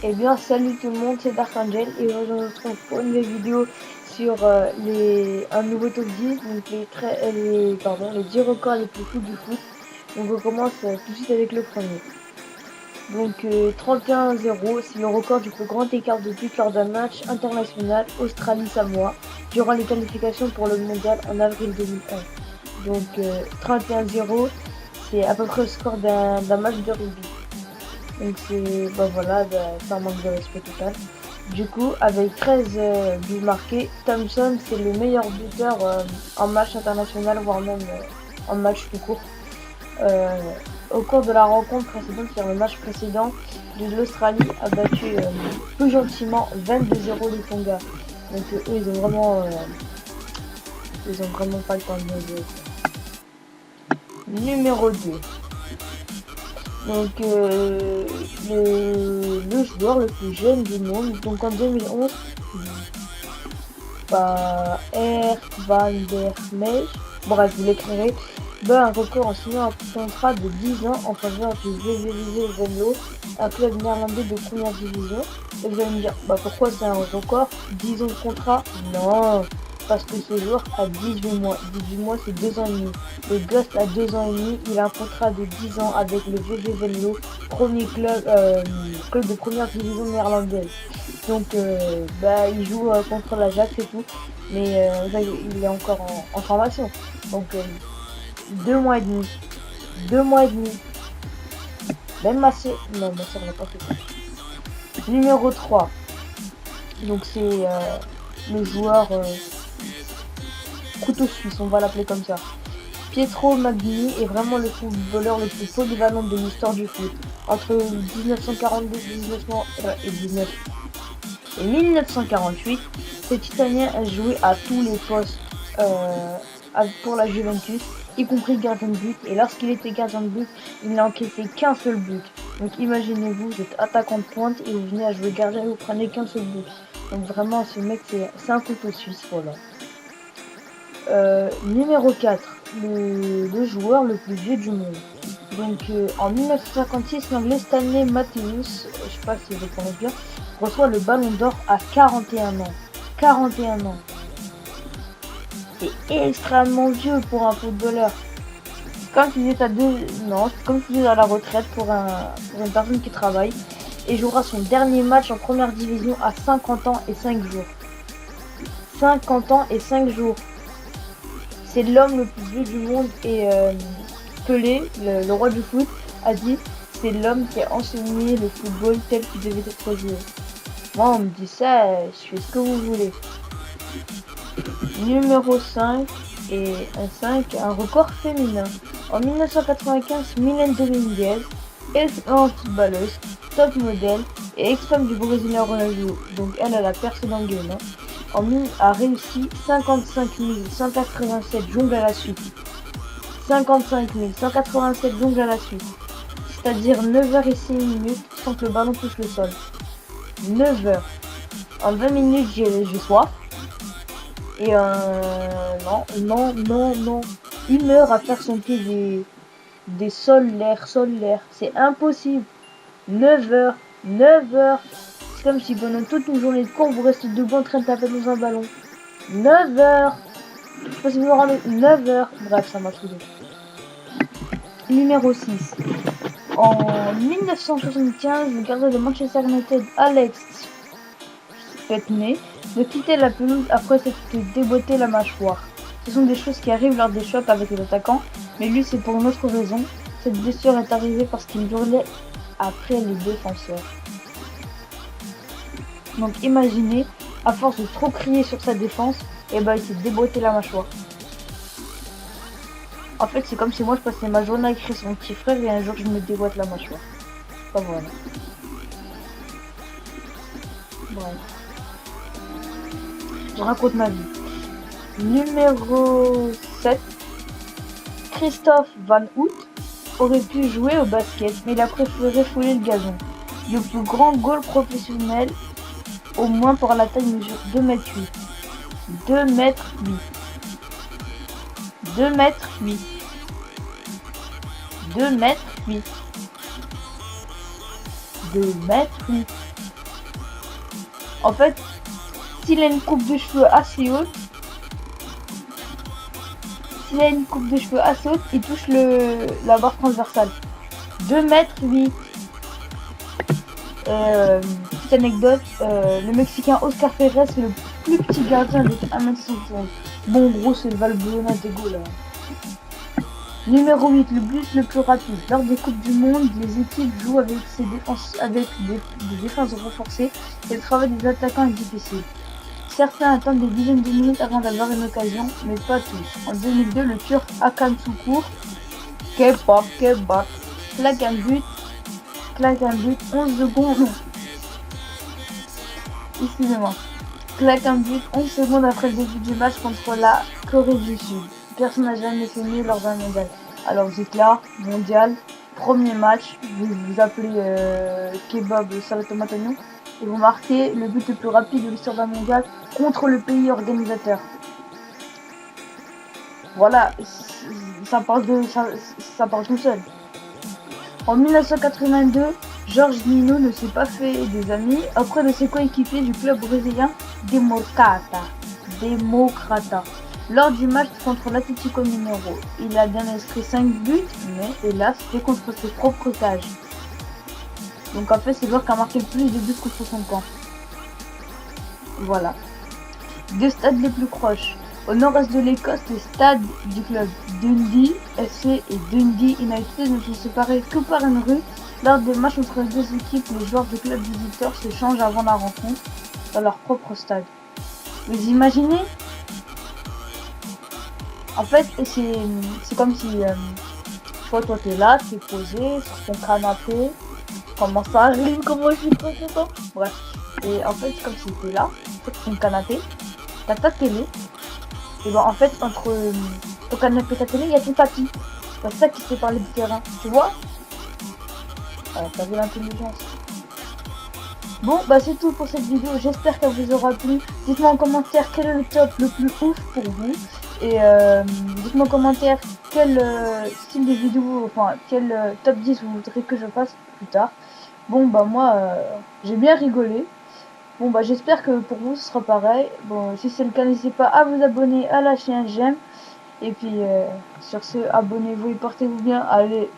Eh bien salut tout le monde, c'est Dark Angel et aujourd'hui on se retrouve pour une nouvelle vidéo sur un nouveau top 10, donc les 10 records les plus fous du foot. Donc on commence tout de suite avec le premier. Donc 31-0, c'est le record du plus grand écart de but lors d'un match international Australie-Samoa durant les qualifications pour le mondial en avril 2001. Donc 31-0, c'est à peu près le score d'un match de rugby. Donc c'est un manque de respect total. Du coup, avec 13 buts marqués, Thompson c'est le meilleur buteur en match international, voire même en match tout court. Au cours de la rencontre précédente, sur le match précédent, l'Australie a battu plus gentiment 22-0 le Tonga. Donc eux ils ont vraiment pas le temps de jouer. Numéro 2. Donc le joueur le plus jeune du monde, donc en 2011, R. Van der Meij, bref vous l'écrirez, bat un record en signant un contrat de 10 ans en faveur du VVV Venlo, un club néerlandais de première division. Et vous allez me dire, pourquoi c'est un record, 10 ans de contrat? Non, parce que ce joueur a 18 mois. 18 mois, c'est 2 ans et demi. Le gosse a 2 ans et demi, il a un contrat de 10 ans avec le VV Venlo, premier club de première division néerlandaise. Donc il joue contre l'Ajax et tout, mais il est encore en formation. Donc 2 mois et demi. 2 mois et demi. Même ma sœur n'a pas fait ça. Numéro 3. Donc c'est le joueur couteau suisse, on va l'appeler comme ça. Pietro Magnini est vraiment le footballeur le plus polyvalent de l'histoire du foot. Entre 1942 et 1948, cet Italien a joué à tous les postes pour la Juventus, y compris gardien de but. Et lorsqu'il était gardien de but, il n'a encaissé qu'un seul but. Donc imaginez-vous, vous êtes attaquant de pointe et vous venez à jouer gardien et vous prenez qu'un seul but. Donc vraiment, ce mec, c'est un couteau suisse, voilà. Numéro 4, le joueur le plus vieux du monde. Donc en 1956, l'anglais Stanley Matthews, je sais pas si je le prononce bien, reçoit le ballon d'or à 41 ans. 41 ans. C'est extrêmement vieux pour un footballeur. C'est comme si tu es à la retraite pour une personne qui travaille et jouera son dernier match en première division à 50 ans et 5 jours. 50 ans et 5 jours. C'est l'homme le plus vieux du monde et Pelé, le roi du foot, a dit c'est l'homme qui a enseigné le football tel qu'il devait être joué. Moi on me dit ça, je fais ce que vous voulez. Numéro 5 et un record féminin. En 1995, Mylène Dominguez, excellente footballeuse, top modèle et ex-femme du Brésilien Ronaldo, donc elle a la percée dans le game, a réussi 55 187 jongles à la suite. 55 187 jongles à la suite. C'est-à-dire 9h06 sans que le ballon touche le sol. 9h. En 20 minutes, j'ai soif. Et non. 1 heure à faire son pied des sol-l'air. C'est impossible. 9h. C'est comme si pendant toute une journée de cours, vous restez debout en train de taper dans un ballon. 9h. Je sais pas si vous me rendez 9h. Bref, ça m'a saoulé. Numéro 6. En 1975, le gardien de Manchester United, Alex Petney, de quitter la pelouse après s'être déboîté la mâchoire. Ce sont des choses qui arrivent lors des chocs avec les attaquants, mais lui c'est pour une autre raison. Cette blessure est arrivée parce qu'il hurlait après les défenseurs. Donc imaginez, à force de trop crier sur sa défense, il s'est déboîté la mâchoire. En fait, c'est comme si moi je passais ma journée à écrire sur mon petit frère et un jour je me déboîte la mâchoire. Voilà. Bref. Je raconte ma vie. Numéro 7. Christophe Van Hout aurait pu jouer au basket, mais il a préféré fouler le gazon. Le plus grand goal professionnel, au moins pour la taille, mesure 2m8. 2m8. 2m8. 2m8. 2m8. En fait, s'il a une coupe de cheveux assez haute, il touche la barre transversale. 2 mètres 8. Petite anecdote, le Mexicain Oscar Ferrer, c'est le plus petit gardien avec 1m71. Bon, gros, c'est le Valbuena d'Ego là. Numéro 8, le but le plus rapide. Lors des Coupes du Monde, les équipes jouent avec des défenses renforcées et le travail des attaquants est difficile. Certains attendent des dizaines de minutes avant d'avoir une occasion, mais pas tous. En 2002, le Turc Hakan Şükür, kebab, claque un but, 11 secondes. Non. Excusez-moi. Claque un but 11 secondes après le début du match contre la Corée du Sud. Personne n'a jamais fait mieux lors d'un mondial. Alors vous êtes là, mondial, premier match, vous appelez kebab salade tomate oignon et vous marquez le but le plus rapide de l'histoire d'un mondial contre le pays organisateur. Voilà, ça parle tout seul. En 1982, Jorge Nino ne s'est pas fait des amis auprès de ses coéquipiers du club brésilien Democrata. Lors du match contre l'Atlético Mineiro, il a bien inscrit 5 buts, mais hélas, c'était contre ses propres cages. Donc en fait, c'est le joueur qui a marqué le plus de buts contre son camp. Voilà. 2 stades les plus proches. Au nord-est de l'Écosse, les stades du club Dundee FC et Dundee United ne sont séparés que par une rue. Lors des matchs entre les deux équipes, les joueurs du club visiteurs se changent avant la rencontre dans leur propre stade. Vous imaginez? En fait, c'est comme si, toi t'es là, t'es posé sur ton canapé. Comment ça arrive? Comment je suis trop content? Bref. Et en fait, c'est comme si t'es là, sur ton canapé, t'as ta télé. Et ben en fait, entre ton canapé et ta télé, il y a ton tapis. C'est ça qui sépare les terrains, tu vois? T'as vu l'intelligence. Bon, bah c'est tout pour cette vidéo. J'espère qu'elle vous aura plu. Dites-moi en commentaire quel est le top le plus ouf pour vous. Et dites-moi en commentaire quel style de vidéo, enfin quel top 10 vous voudrez que je fasse plus tard. Bon, bah moi, j'ai bien rigolé. Bon, bah j'espère que pour vous ce sera pareil. Bon, si c'est le cas, n'hésitez pas à vous abonner, à lâcher un j'aime. Et puis, sur ce, abonnez-vous et portez-vous bien. Allez,